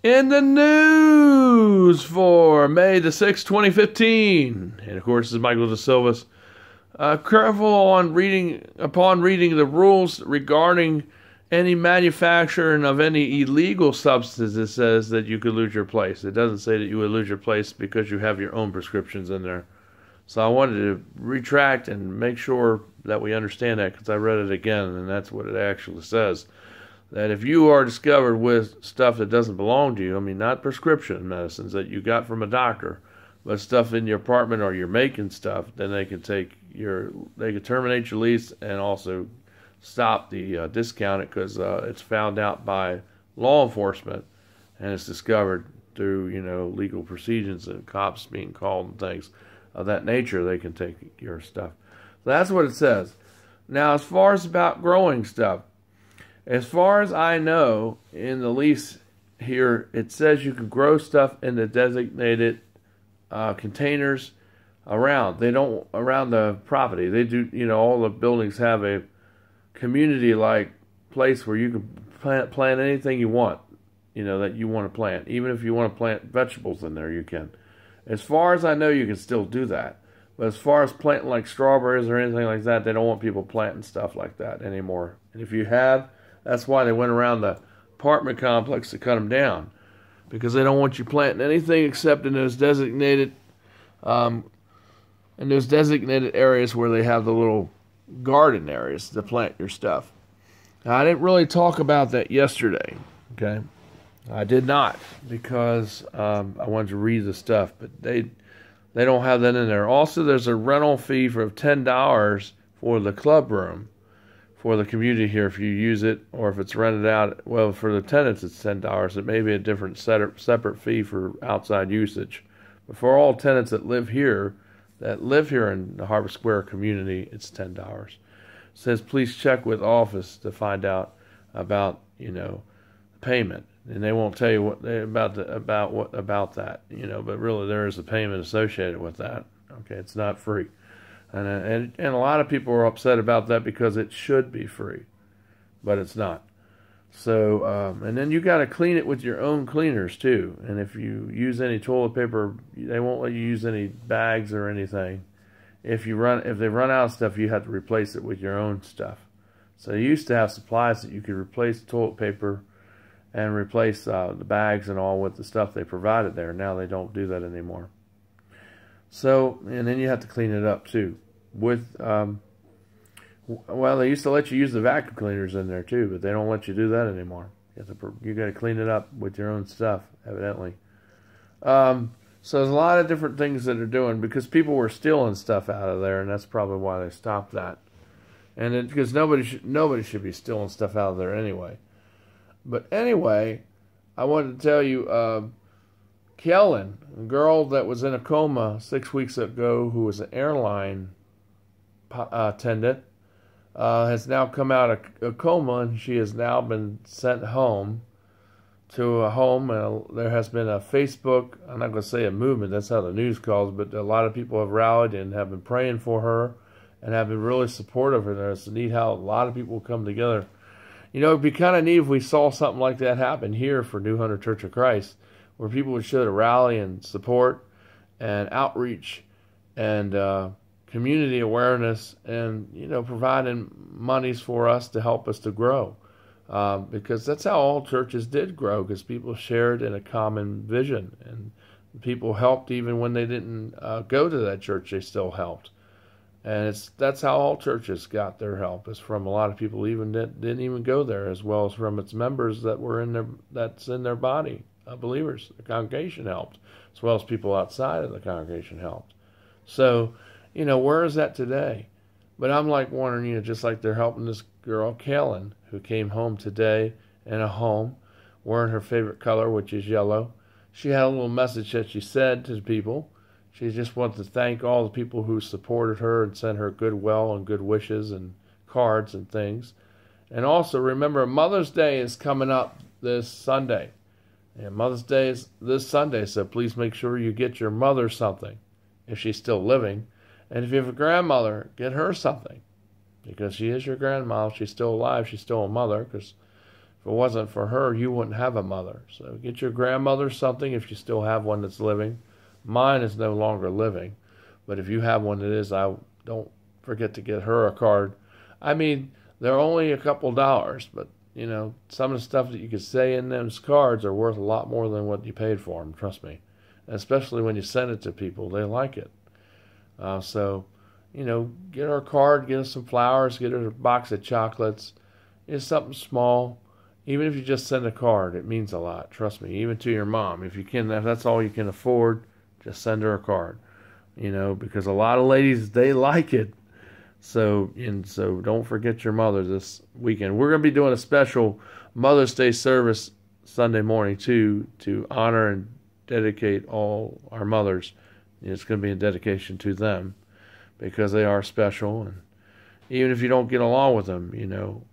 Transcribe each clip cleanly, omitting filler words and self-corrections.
In the news for May the 6th, 2015. And of course, this is Michael DeSilvis. Careful upon reading the rules regarding any manufacturing of any illegal substance. It says that you could lose your place. It doesn't say that you would lose your place because you have your own prescriptions in there. So I wanted to retract and make sure that we understand that, because I read it again, and that's what it actually says. That if you are discovered with stuff that doesn't belong to you, I mean, not prescription medicines that you got from a doctor, but stuff in your apartment, or you're making stuff, then they can terminate your lease and also stop the discount it, because it's found out by law enforcement and it's discovered through legal proceedings and cops being called and things of that nature. They can take your stuff. So that's what it says. Now, as far as about growing stuff, as far as I know, in the lease here, it says you can grow stuff in the designated containers around. They don't around the property. They do. All the buildings have a community-like place where you can plant anything you want. That you want to plant. Even if you want to plant vegetables in there, you can. As far as I know, you can still do that. But as far as planting like strawberries or anything like that, they don't want people planting stuff like that anymore. And if you have, that's why they went around the apartment complex to cut them down, because they don't want you planting anything except in those designated areas where they have the little garden areas to plant your stuff. Now, I didn't really talk about that yesterday, okay? I did not, because I wanted to read the stuff, but they don't have that in there. Also, there's a rental fee for $10 for the club room for the community here if you use it, or if it's rented out. Well, for the tenants, it's $10. It may be a different separate fee for outside usage. But for all tenants that live here in the Harbor Square community, it's $10. It says please check with office to find out about payment, and they won't tell you about that. But really there is a payment associated with that. Okay, it's not free. And a lot of people are upset about that, because it should be free, but it's not. So, and then you got to clean it with your own cleaners too. And if you use any toilet paper, they won't let you use any bags or anything. If they run out of stuff, you have to replace it with your own stuff. So you used to have supplies that you could replace the toilet paper and replace the bags and all with the stuff they provided there. Now they don't do that anymore. So, and then you have to clean it up too. Well, they used to let you use the vacuum cleaners in there too, but they don't let you do that anymore. You got to clean it up with your own stuff, evidently. So there's a lot of different things that they're doing, because people were stealing stuff out of there, and that's probably why they stopped that. And because nobody should be stealing stuff out of there anyway. But anyway, I wanted to tell you, Kellen, a girl that was in a coma 6 weeks ago, who was an airline attendant, has now come out of a coma, and she has now been sent home to a home. There has been a Facebook, I'm not going to say a movement, that's how the news calls, but a lot of people have rallied and have been praying for her and have been really supportive of her. It's neat how a lot of people come together. It'd be kind of neat if we saw something like that happen here for New Hunter Church of Christ, where people would show the rally and support and outreach and community awareness, and providing monies for us to help us to grow, because that's how all churches did grow, because people shared in a common vision, and people helped even when they didn't go to that church. They still helped, and that's how all churches got their help, is from a lot of people even that didn't even go there, as well as from its members that's in their body. Believers, the congregation helped, as well as people outside of the congregation helped. So, where is that today? But I'm wondering, just like they're helping this girl, Kellen, who came home today in a home, wearing her favorite color, which is yellow. She had a little message that she said to the people. She just wanted to thank all the people who supported her and sent her goodwill and good wishes and cards and things. And also, remember, Mother's Day is coming up this Sunday. And Mother's Day is this Sunday, so please make sure you get your mother something, if she's still living. And if you have a grandmother, get her something, because she is your grandma. She's still alive. She's still a mother, because If it wasn't for her, you wouldn't have a mother. So get your grandmother something if you still have one that's living. Mine is no longer living. But if you have one that is, I don't forget to get her a card. I mean, they're only a couple dollars, but, you know, some of the stuff that you could say in those cards are worth a lot more than what you paid for them, trust me. And especially when you send it to people, they like it. So, you know, get her a card, get her some flowers, get her a box of chocolates. It's something small. Even if you just send a card, it means a lot, trust me. Even to your mom. If you can, if that's all you can afford, just send her a card. You know, because a lot of ladies, they like it. So don't forget your mother this weekend. We're going to be doing a special Mother's Day service Sunday morning too, to honor and dedicate all our mothers. It's going to be a dedication to them because they are special. And even if you don't get along with them, you know,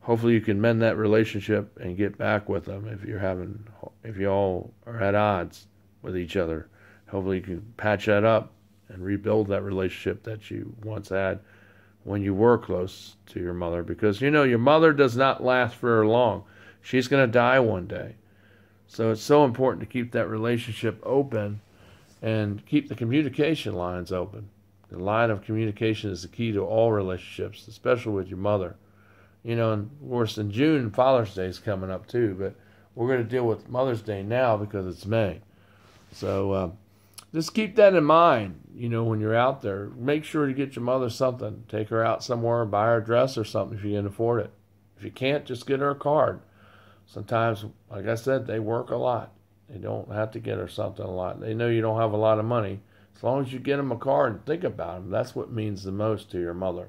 hopefully you can mend that relationship and get back with them if you all are at odds with each other. Hopefully you can patch that up and rebuild that relationship that you once had when you were close to your mother. Because, you know, your mother does not last very long. She's going to die one day. So it's so important to keep that relationship open and keep the communication lines open. The line of communication is the key to all relationships, especially with your mother. You know, and of course in June, Father's Day is coming up too, but we're going to deal with Mother's Day now because it's May. So just keep that in mind, you know, when you're out there. Make sure to get your mother something. Take her out somewhere, buy her a dress or something if you can afford it. If you can't, just get her a card. Sometimes, like I said, they work a lot. They don't have to get her something a lot. They know you don't have a lot of money. As long as you get them a card and think about them, that's what means the most to your mother.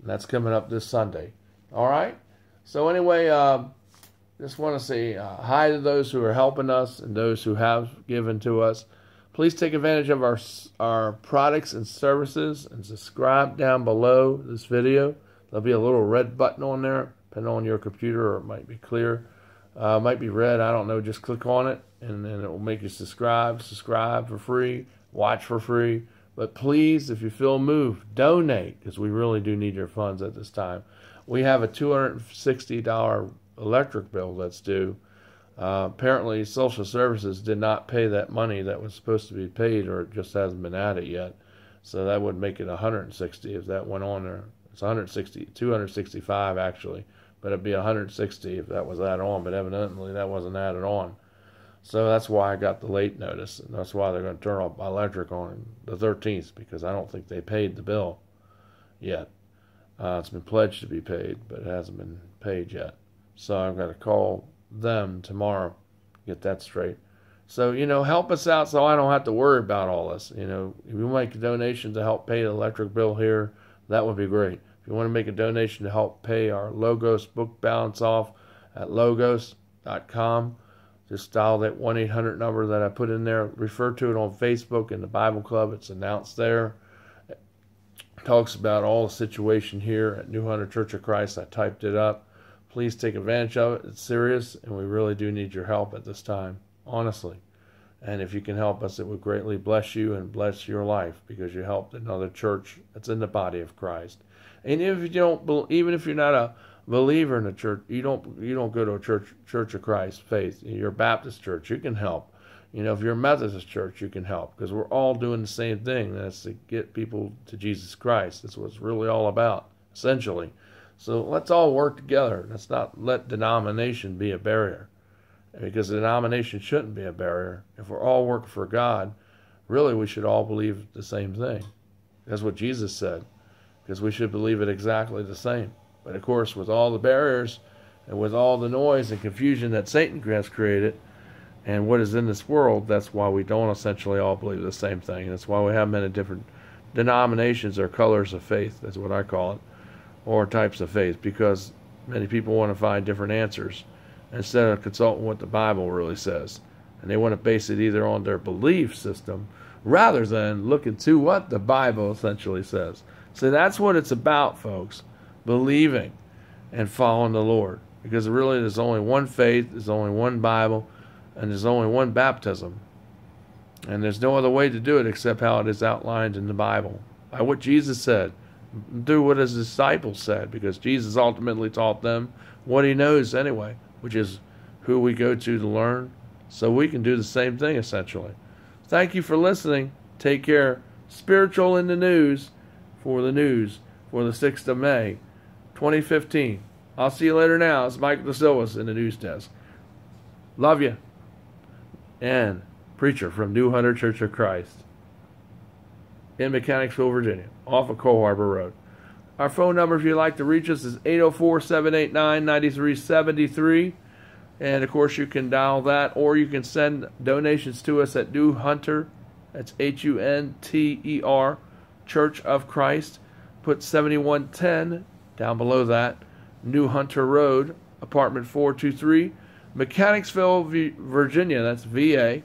And that's coming up this Sunday. All right? So anyway, just want to say hi to those who are helping us and those who have given to us. Please take advantage of our products and services and subscribe down below this video. There'll be a little red button on there, depending on your computer, or it might be clear. It might be red, I don't know. Just click on it, and then it will make you subscribe. Subscribe for free, watch for free. But please, if you feel moved, donate, because we really do need your funds at this time. We have a $260 electric bill that's due. Apparently, social services did not pay that money that was supposed to be paid, or it just hasn't been added yet. So that would make it $160 if that went on there. It's $160, $265 actually, but it'd be $160 if that was added on. But evidently, that wasn't added on. So that's why I got the late notice, and that's why they're going to turn off my electric on the 13th, because I don't think they paid the bill yet. It's been pledged to be paid, but it hasn't been paid yet. So I've got to call them tomorrow, get that straight. So, you know, help us out so I don't have to worry about all this. You know, if you make a donation to help pay the electric bill here, that would be great. If you want to make a donation to help pay our Logos book balance off at logos.com, just dial that 1-800 number that I put in there. Refer to it on Facebook in the Bible Club. It's announced there. It talks about all the situation here at New Hunter Church of Christ. I typed it up. Please take advantage of it. It's serious, and we really do need your help at this time, honestly. And if you can help us, it would greatly bless you and bless your life, because you helped another church that's in the body of Christ. And if you don't, even if you're not a believer in the church, you don't go to a Church of Christ faith. You're a Baptist church, you can help. You know, if you're a Methodist church, you can help, because we're all doing the same thing. That's to get people to Jesus Christ. That's what it's really all about, essentially. So let's all work together. Let's not let denomination be a barrier, because denomination shouldn't be a barrier. If we're all working for God, really we should all believe the same thing. That's what Jesus said, because we should believe it exactly the same. But of course, with all the barriers and with all the noise and confusion that Satan has created and what is in this world, that's why we don't essentially all believe the same thing. That's why we have many different denominations or colors of faith, that's what I call it, or types of faith, because many people want to find different answers instead of consulting what the Bible really says. And they want to base it either on their belief system rather than look into what the Bible essentially says. So that's what it's about, folks. Believing and following the Lord. Because really there's only one faith, there's only one Bible, and there's only one baptism. And there's no other way to do it except how it is outlined in the Bible. By what Jesus said. Do what his disciples said, because Jesus ultimately taught them what he knows anyway, which is who we go to learn, so we can do the same thing essentially. Thank you for listening. Take care. Spiritual in the news for the 6th of May, 2015. I'll see you later now. It's Mike DeSilvis in the news desk. Love you. And preacher from New Hunter Church of Christ in Mechanicsville, Virginia, off of Coal Harbor Road. Our phone number, if you'd like to reach us, is 804-789-9373. And, of course, you can dial that, or you can send donations to us at New Hunter, that's Hunter, Church of Christ. Put 7110 down below that, New Hunter Road, apartment 423, Mechanicsville, Virginia, that's VA,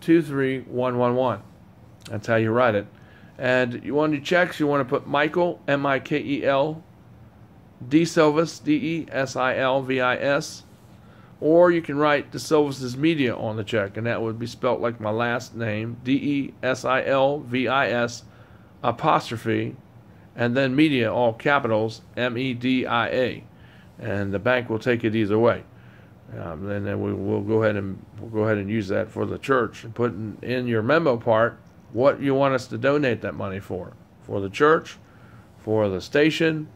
23111. That's how you write it. And you want any checks, you want to put Michael, Mikel, DeSilvis, DeSilvis, or you can write DeSilvis' Media on the check, and that would be spelt like my last name, DeSilvis, apostrophe, and then Media, all capitals, MEDIA, and the bank will take it either way. And then we'll go ahead and use that for the church, and put in your memo part what you want us to donate that money for the church, for the station,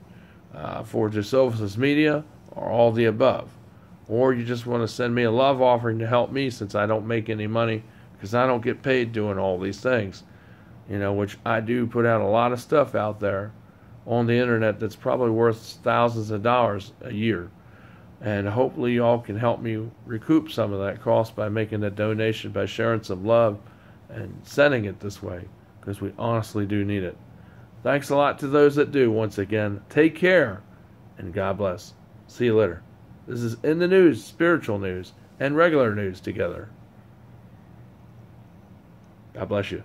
for DeSilvis' Media, or all the above. Or you just want to send me a love offering to help me, since I don't make any money, because I don't get paid doing all these things, which I do put out a lot of stuff out there on the internet that's probably worth thousands of dollars a year. And hopefully you all can help me recoup some of that cost by making a donation, by sharing some love and sending it this way, because we honestly do need it. Thanks a lot to those that do. Once again, take care, and God bless. See you later. This is In the News, spiritual news, and regular news together. God bless you.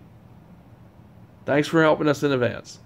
Thanks for helping us in advance.